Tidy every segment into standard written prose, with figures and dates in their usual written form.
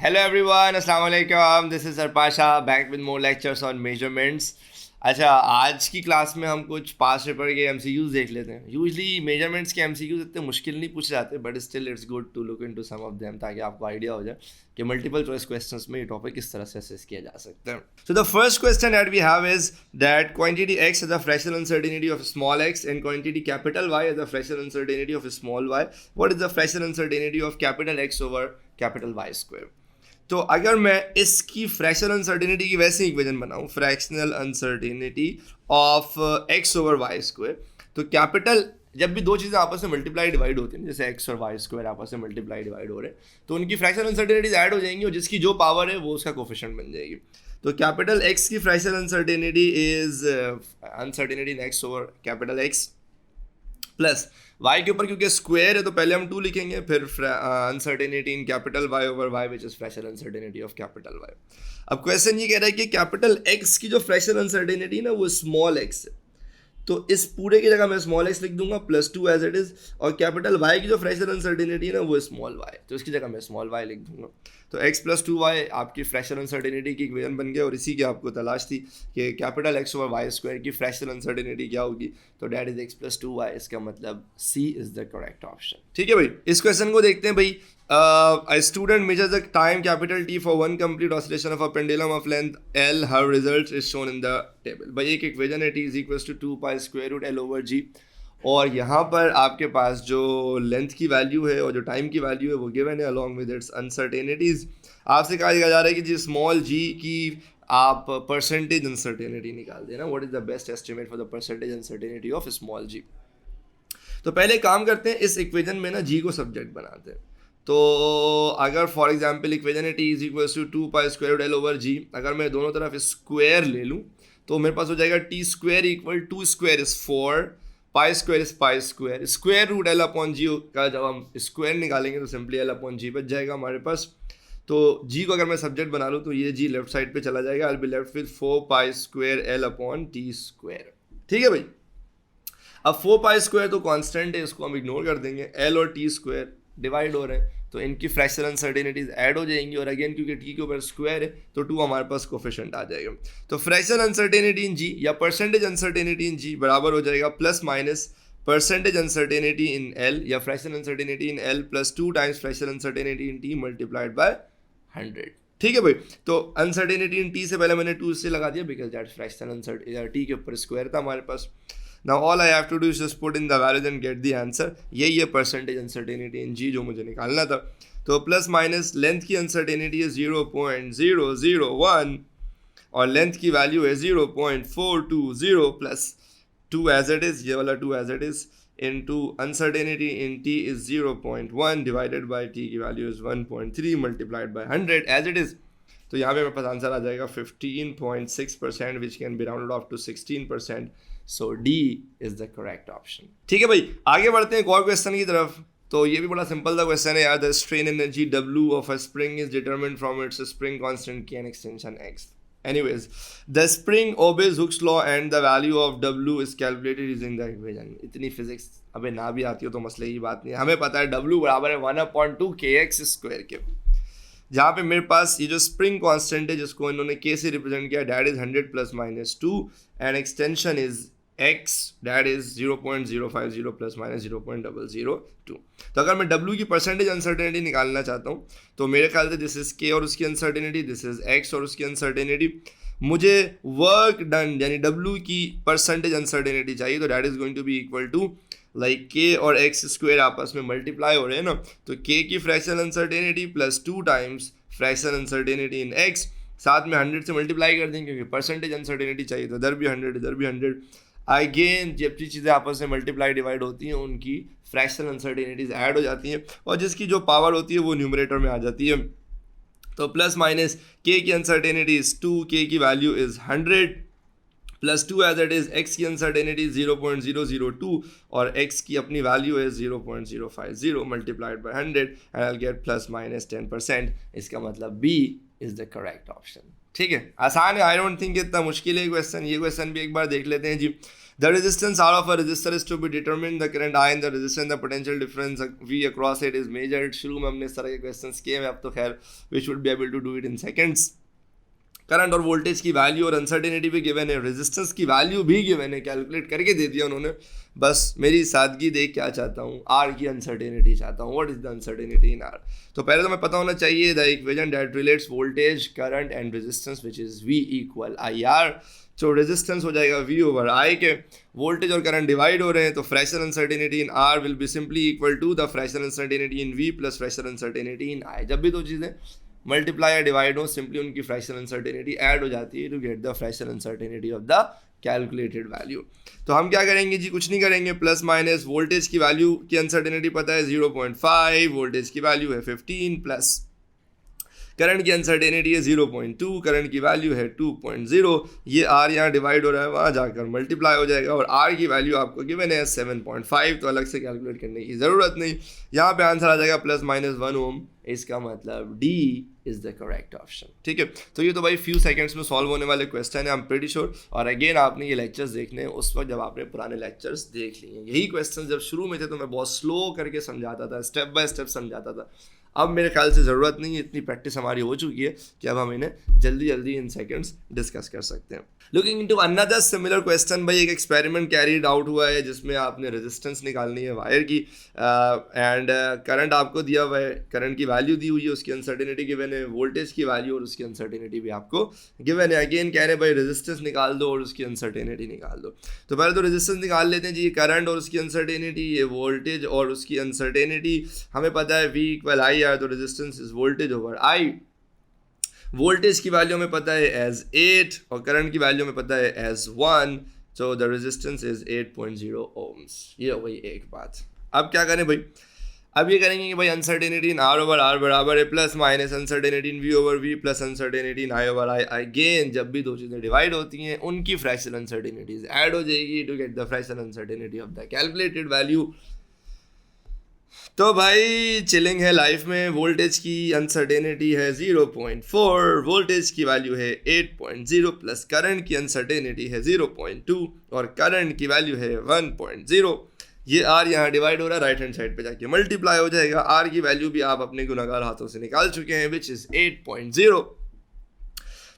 Hello everyone, Assalamu alaikum. This is Arpasha back with more lectures on measurements. अच्छा, आज की class में हम कुछ पास्ट पेपर के एमसीक्यूज देख लेते हैं. यूजली मेजरमेंट्स के एमसीक्यूज इतने मुश्किल नहीं पूछे जाते, but still it's good to look into some of them ताकि आपको आइडिया हो जाए कि मल्टीपल चॉइस क्वेश्चंस में ये टॉपिक किस तरह से असेस किया जा सकता है. So the first question that we have is that quantity x is the fractional uncertainty of small x and quantity capital Y is the fractional uncertainty of small y. What is the fractional uncertainty of capital X over capital Y square? तो अगर मैं इसकी fractional uncertainty की वैसे equation बनाऊं, fractional uncertainty of X over Y square, तो capital जब भी दो चीज़ें आपस में मल्टीप्लाई डिवाइड होती हैं, जैसे एक्स और वाई स्क्वायर आपस में मल्टीप्लाई डिवाइड हो रहे हैं, तो उनकी फ्रैक्शनल अनसर्टेनिटीज ऐड हो जाएंगी और जिसकी जो पावर है वो उसका कोफिशिएंट बन जाएगी. तो कैपिटल एक्स की fractional uncertainty is uncertainty in x over capital x plus y के ऊपर क्योंकि स्क्वायर है तो पहले हम 2 लिखेंगे, फिर uncertainty in capital y over y which is fractional uncertainty of capital y. अब क्वेश्चन ये कह रहा है कि कैपिटल x की जो फ्रैक्शनल अनसर्टेनिटी ना वो स्मॉल x है, तो इस पूरे की जगह मैं स्मॉल x लिख दूंगा प्लस 2 एज इट इज, और कैपिटल y की जो फ्रैक्शनल अनसर्टेनिटी है ना वो स्मॉल y, तो इसकी जगह मैं स्मॉल y लिख दूंगा. तो x प्लस 2y आपकी फ्रैक्शनल अनसर्टेनिटी की इक्वेशन बन गया, और इसी की आपको तलाश थी कि capital x over y square की फ्रैक्शनल अनसर्टेनिटी क्या होगी, तो that is x plus 2y. इसका मतलब C is the correct option. ठीक है भाई, इस क्वेश्चन को देखते हैं भाई. A student measures the time capital T for one complete oscillation of a pendulum of length L. Her results is shown in the table. भाई एक इक्वेशन है T is equals to 2 pi square root L over G, और यहाँ पर आपके पास जो length की value है और जो टाइम की वैल्यू है वो गिवन है अलॉन्ग विद इट्स अनसर्टेनिटीज. आपसे कहा जा रहा है कि जी स्मॉल g की आप परसेंटेज अनसर्टेनिटी निकाल देना. What is the best estimate for the percentage uncertainty of small g. तो पहले काम करते हैं, इस इक्वेशन में ना g को सब्जेक्ट बनाते हैं. तो अगर फॉर एग्जाम्पल इक्वेशन है T is equals to 2 pi square root L over G, अगर मैं दोनों तरफ स्क्वायर ले लूँ तो मेरे पास हो जाएगा T square equal 2 square is 4, pi square is pi square, square root L upon G का जब हम स्क्वायर निकालेंगे तो सिंपली एल अपॉन जी बच जाएगा हमारे पास. तो जी को अगर मैं सब्जेक्ट बना लूँ तो ये जी लेफ्ट साइड पे चला जाएगा, I will be left with 4 pi square L upon T square. ठीक है भाई, अब 4 पाई स्क्वायर तो कांस्टेंट है, इसको हम इग्नोर कर देंगे. एल और टी स्क्वायर डिवाइड हो रहे हैं तो इनकी फ्रैक्शनल अनसर्टेनिटीज ऐड हो जाएंगी, और अगेन क्योंकि टी के ऊपर स्क्वायर है तो 2 हमारे पास कोफिशिएंट आ जाएगा. तो फ्रैक्शनल अनसर्टेनिटी इन जी या परसेंटेज अनसर्टेनिटी इन जी बराबर हो जाएगा plus minus percentage uncertainty in L या fractional uncertainty in L plus 2 times fractional uncertainty in T multiplied by 100. ठीक है भाई, तो अनसर्टेनिटी इन टी से पहले मैंने 2 से लगा दिया because that fractional uncertainty T के ऊपर स्क्वायर था हमारे पास. Now all I have to do is just put in the values and get the answer. यही है परसेंटेज अनसर्टेनिटी इन जी जो मुझे निकालना था. तो प्लस माइनस लेंथ की अनसर्टेनिटी है 0.001 और लेंथ की वैल्यू है 0.420 प्लस 2 एज इट इज, ये वाला 2 as it is, into uncertainty in T is 0.1 divided by T की value is 1.3 multiplied by 100 as it is. तो यहाँ पे मेरे पास आंसर आ जाएगा 15.6% which can be rounded off to 16%. So D is the correct option. ठीक है भाई, आगे बढ़ते हैं एक और क्वेश्चन की तरफ. तो ये भी बड़ा सिंपल सा क्वेश्चन है यार. The strain energy W of a spring is determined from its spring constant K and extension X. Anyways, the spring obeys Hooke's law and the value of W is calculated using the equation. इतनी physics अबे ना भी आती हो तो मसले की बात नहीं है, हमें पता है W बराबर है 1/2 kx स्क्वायर के, जहाँ पे मेरे पास ये जो स्प्रिंग कांस्टेंट है जिसको इन्होंने K से रिप्रेजेंट किया that is 100 plus minus 2 and extension is x that is 0.050 plus minus 0.002. तो अगर मैं W की परसेंटेज अनसर्टेनिटी निकालना चाहता हूँ तो मेरे ख्याल से दिस इज K और उसकी अनसर्टेनिटी, दिस इज X और उसकी अनसर्टेनिटी. मुझे वर्क डन यानी W की परसेंटेज अनसर्टेनिटी चाहिए, तो that is going to be equal to like K और X स्क्वायर आपस में मल्टीप्लाई हो रहे हैं ना, तो K की fractional uncertainty plus 2 times fractional uncertainty इन X, साथ में 100 से मल्टीप्लाई कर देंगे क्योंकि परसेंटेज अनसर्टेनिटी चाहिए, तो इधर भी 100 इधर भी 100. अगेन जब भी चीज़ें आपस में मल्टीप्लाई डिवाइड होती हैं उनकी फ्रैक्शनल अनसर्टेनिटीज ऐड हो जाती हैं और जिसकी जो पावर होती है वो न्यूमरेटर में आ जाती है. तो प्लस माइनस K की अनसर्टेनिटी इज 2, K की value is 100 plus 2 as it is, X की अनसर्टेनिटी 0.002 और X की अपनी वैल्यू है 0.050 multiplied by 100 and I will get plus minus 10%. इसका मतलब B is the correct option. ठीक है, आसान है, आई डोंट थिंक इतना मुश्किल है क्वेश्चन. ये क्वेश्चन भी एक बार देख लेते हैं जी. The resistance R of a resistor is to be determined. The current I in the resistor and the potential difference V across it is measured. शुरू में हमने इस तरह के क्वेश्चंस किए हैं, अब तो खैर we should be able to do it in seconds. Current और वोल्टेज की वैल्यू और अनसर्टेनिटी भी गिवन है, रेजिस्टेंस की वैल्यू भी गिवन है, कैलकुलेट करके दे दिया उन्होंने. बस मेरी सादगी देख क्या चाहता हूँ, आर की अनसर्टेनिटी चाहता हूँ. What is the uncertainty in R? तो पहले तो मैं पता होना चाहिए the equation that relates voltage current and resistance which is V equal I R. तो रेजिस्टेंस हो जाएगा वी ओवर आई के, वोल्टेज और करंट डिवाइड हो रहे हैं, तो fractional uncertainty in R will be simply equal to the fractional uncertainty in V plus fractional uncertainty in I. जब भी दो चीज़ें मल्टीप्लाई या डिवाइड हो, सिंपली उनकी फ्रैक्शनल अनसर्टेनिटी ऐड हो जाती है to get the fractional uncertainty of the calculated value. तो हम क्या करेंगे जी, कुछ नहीं करेंगे, प्लस माइनस वोल्टेज की वैल्यू की अनसर्टेनिटी पता है 0.5, वोल्टेज की वैल्यू है 15, प्लस करंट की अनसर्टेनिटी है 0.2, करंट की वैल्यू है 2.0. ये आर यहाँ डिवाइड हो रहा है, वहाँ जाकर मल्टीप्लाई हो जाएगा, और आर की वैल्यू आपको गिवन है 7.5, तो अलग से कैलकुलेट करने की ज़रूरत नहीं. यहाँ पे आंसर आ जाएगा प्लस माइनस 1 ओम. इसका मतलब D is the correct option. ठीक है, तो ये तो भाई फ्यू सेकंड्स में सॉल्व होने वाले क्वेश्चन है, आई एम प्रीटी श्योर. और अगेन आपने ये लेक्चर्स देखने हैं उस वक्त जब आपने पुराने लेक्चर्स देख लिए हैं. यही क्वेश्चन जब शुरू में थे तो मैं बहुत स्लो करके समझाता था, स्टेप बाय स्टेप समझाता था. अब मेरे ख्याल से ज़रूरत नहीं है, इतनी प्रैक्टिस हमारी हो चुकी है कि अब हम इन्हें जल्दी जल्दी इन सेकंड्स डिस्कस कर सकते हैं. Looking into another similar question, भाई एक एक्सपेरिमेंट कैरीड आउट हुआ है जिसमें आपने रेजिस्टेंस निकालनी है वायर की, एंड करंट आपको दिया हुआ है, करंट की वैल्यू दी हुई है, उसकी अनसर्टेनिटी गिवन है, वोल्टेज की वैल्यू और उसकी अनसर्टेनिटी भी आपको गिवन है. अगेन कह रहे हैं भाई रेजिस्टेंस निकाल दो और उसकी अनसर्टेनिटी निकाल दो. तो पहले तो रेजिस्टेंस निकाल लेते हैं जी, करंट और उसकी अनसर्टेनिटी, ये वोल्टेज और उसकी अनसर्टेनिटी. हमें पता है V इक्वल आई आर, तो resistance is voltage over I. Voltage की वैल्यू हमें पता है एज 8 और करंट की वैल्यू हमें पता है as 1, so the resistance is 8.0 ohms. ये हो गई एक बात. अब क्या करें भाई, अब ये करेंगे कि भाई uncertainty in R over R बराबर है plus minus uncertainty in V over V plus uncertainty in I over I. Again जब भी दो चीज़ें डिवाइड होती हैं उनकी फ्रैक्शनल अनसर्टेनिटीज ऐड हो जाएगी to get the fractional uncertainty of the calculated value. तो भाई चिलिंग है लाइफ में. वोल्टेज की अनसर्टेनिटी है 0.4, वोल्टेज की वैल्यू है 8.0 प्लस करंट की अनसर्टेनिटी है 0.2 और करंट की वैल्यू है 1.0. ये आर यहाँ डिवाइड हो रहा है, राइट हैंड साइड पे जाके मल्टीप्लाई हो जाएगा. आर की वैल्यू भी आप अपने गुनाहगार हाथों से निकाल चुके हैं, विच इज़ 8.0.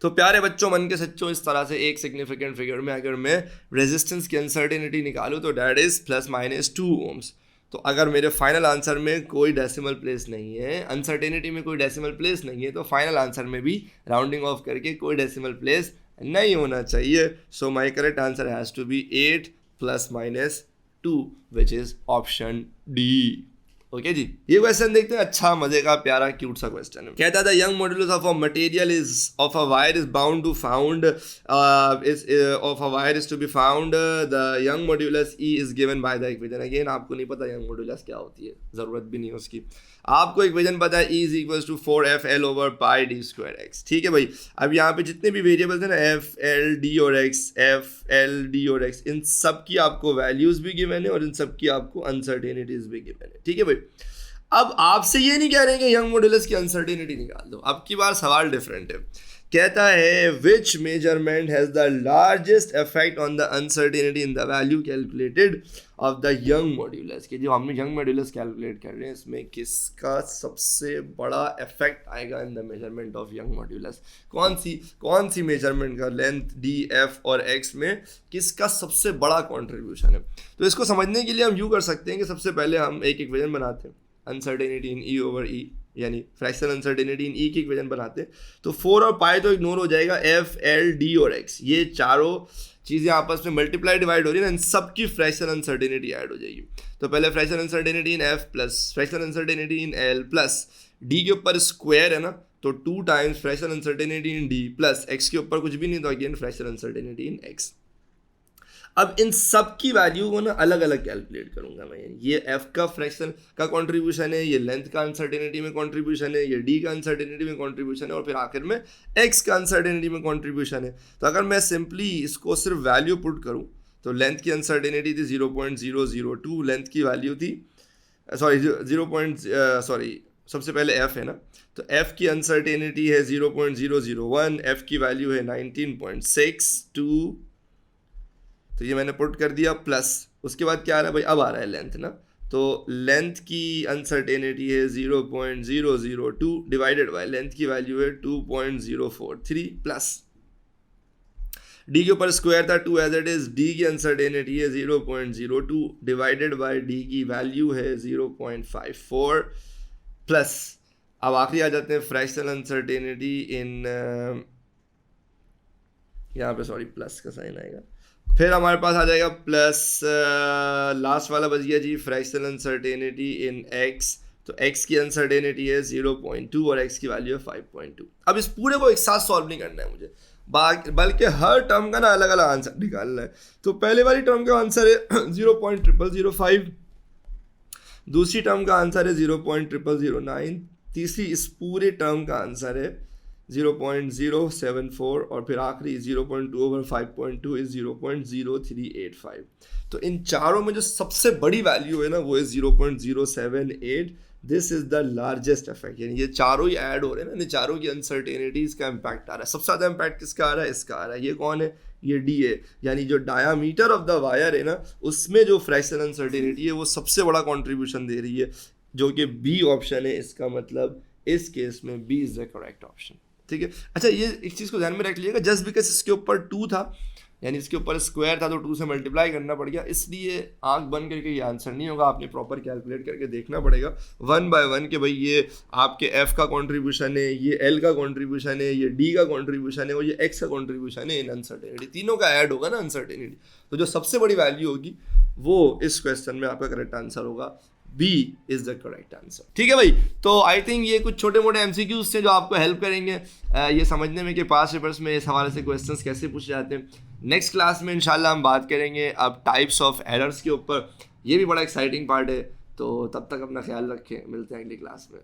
तो प्यारे बच्चों, मन के सच्चों, इस तरह से एक सिग्निफिकेंट फिगर में अगर मैं रेजिस्टेंस की अनसर्टेनिटी निकालूँ तो that is plus minus 2 ohms. तो अगर मेरे फाइनल आंसर में कोई डेसिमल प्लेस नहीं है, अनसर्टेनिटी में कोई डेसिमल प्लेस नहीं है, तो फाइनल आंसर में भी राउंडिंग ऑफ करके कोई डेसिमल प्लेस नहीं होना चाहिए. So my correct answer has to be 8 plus minus 2 which is option D. Okay जी, ये क्वेश्चन देखते हैं. अच्छा मजे का प्यारा क्यूट सा क्वेश्चन है. कहता था Young modulus of a material is of a wire is bound to found of a wire is to be found the Young modulus E is given by the equation. Again आपको नहीं पता young modulus क्या होती है, ज़रूरत भी नहीं है उसकी. आपको इक्वेशन पता है E is equals to 4FL over pi D square X. ठीक है भाई, अब यहाँ पे जितने भी वेरिएबल्स हैं ना, FL D और X, FL D और X, इन सब की आपको वैल्यूज़ भी गिवन है और इन सब की आपको अनसर्टेनिटीज भी गिवन है. ठीक है भाई, अब आपसे ये नहीं कह रहे हैं कि यंग मॉड्यूलस की अनसर्टेनिटी निकाल दो. अब की बार सवाल डिफरेंट है. कहता है which measurement has the largest effect on the uncertainty in the value calculated of the Young modulus. कि जो हमने यंग मॉड्यूलस कैलकुलेट कर रहे हैं, इसमें किसका सबसे बड़ा इफेक्ट आएगा in the measurement of young modulus. कौन सी मेजरमेंट का लेंथ D, F और X में किसका सबसे बड़ा कॉन्ट्रीब्यूशन है. तो इसको समझने के लिए हम यूँ कर सकते हैं कि सबसे पहले हम एक इक्वेशन बनाते हैं, अनसर्टेनिटी इन E ओवर E, यानी फ्रैक्शनल अनसर्टेनिटी इन E की इक्वेशन बनाते हैं. तो 4 और पाई तो इग्नोर हो जाएगा, F, L, D और X ये चारों चीज़ें आपस में मल्टीप्लाई डिवाइड हो रही है ना, इन सब की फ्रैक्शनल अनसर्टेनिटी ऐड हो जाएगी. तो पहले फ्रैक्शनल अनसर्टेनिटी इन F प्लस फ्रैक्शनल अनसर्टेनिटी इन L प्लस D के ऊपर स्क्वायर है ना, तो 2 टाइम्स फ्रैक्शनल अनसर्टेनिटी इन D प्लस X के ऊपर कुछ भी नहीं, तो अगेन फ्रैक्शनल अनसर्टेनिटी इन X. अब इन सब की वैल्यू को ना अलग अलग कैलकुलेट करूंगा मैं. ये F का फ्रैक्शन का कंट्रीब्यूशन है, ये लेंथ का अनसर्टेनिटी में कंट्रीब्यूशन है, ये D का अनसर्टेनिटी में कंट्रीब्यूशन है और फिर आखिर में X का अनसर्टेनिटी में कंट्रीब्यूशन है. तो अगर मैं सिंपली इसको सिर्फ वैल्यू पुट करूं तो लेंथ की अनसर्टेनिटी थी 0.002, लेंथ की वैल्यू थी सबसे पहले F है ना, तो F की अनसर्टेनिटी है 0.001, F की वैल्यू है 19.62 तो ये मैंने पुट कर दिया प्लस, उसके बाद क्या आ रहा है भाई, अब आ रहा है लेंथ ना, तो लेंथ की अनसर्टेनिटी है 0.002 डिवाइडेड बाय लेंथ की वैल्यू है 2.043 प्लस डी के ऊपर स्क्वायर था 2 एज इट इज, डी की अनसर्टेनिटी है 0.02 डिवाइडेड बाय डी की वैल्यू है 0.54 प्लस, अब आखिरी आ जाते हैं फ्रैक्शनल अनसर्टेनिटी इन, यहाँ पे सॉरी प्लस का साइन आएगा, फिर हमारे पास आ जाएगा प्लस लास्ट वाला बच गया जी फ्रैक्शनल अनसर्टेनिटी इन एक्स, तो x की अनसर्टेनिटी है 0.2 और x की वैल्यू है 5.2। अब इस पूरे को एक साथ सॉल्व नहीं करना है मुझे, बल्कि हर टर्म का ना अलग अलग आंसर निकालना है। तो पहले वाली टर्म का आंसर है 0.0005, दूसरी टर्म का आंसर है 0.0009, तीसरी इस पूरे टर्म का आंसर है 0.074 और फिर आखिरी 0.2 ओवर 5.2 इज 0.0385। तो इन चारों में जो सबसे बड़ी वैल्यू है ना वो है 0.078। This is the largest effect, यानी ये चारों ही ऐड हो रहे हैं ना, इन चारों की अनसर्टेनिटीज का इम्पैक्ट आ रहा है। सबसे ज़्यादा इम्पैक्ट किसका आ रहा है, इसका आ रहा है। ये कौन है, ये डी है, यानी जो डायामीटर ऑफ द वायर है ना उसमें जो फ्रैक्शनल अनसर्टेनिटी है वो सबसे बड़ा कॉन्ट्रीब्यूशन दे रही है, जो कि बी ऑप्शन है। इसका मतलब इस केस में B is the correct option, ठीक है। अच्छा, ये एक चीज़ को ध्यान में रख लीजिएगा, जस्ट बिकॉज इसके ऊपर 2 था, यानी इसके ऊपर स्क्वायर था तो 2 से मल्टीप्लाई करना पड़ गया, इसलिए आंख बंद करके ये आंसर नहीं होगा, आपने प्रॉपर कैलकुलेट करके देखना पड़ेगा 1 बाय 1 कि भाई ये आपके एफ का कंट्रीब्यूशन है, ये एल का कंट्रीब्यूशन है, ये डी का कंट्रीब्यूशन है और ये एक्स का कंट्रीब्यूशन है इन अनसर्टेनिटी, तीनों का ऐड होगा ना अनसर्टेनिटी। तो जो सबसे बड़ी वैल्यू होगी वो इस क्वेश्चन में आपका करेक्ट आंसर होगा, B is the correct answer, ठीक है भाई। तो आई थिंक ये कुछ छोटे मोटे एमसीक्यूज थे जो आपको हेल्प करेंगे ये समझने में कि पास्ट पेपर्स में इस हवाले से क्वेश्चंस कैसे पूछे जाते हैं। नेक्स्ट क्लास में इंशाल्लाह हम बात करेंगे अब टाइप्स ऑफ एरर्स के ऊपर, ये भी बड़ा एक्साइटिंग पार्ट है। तो तब तक अपना ख्याल रखें, मिलते हैं अगली क्लास में।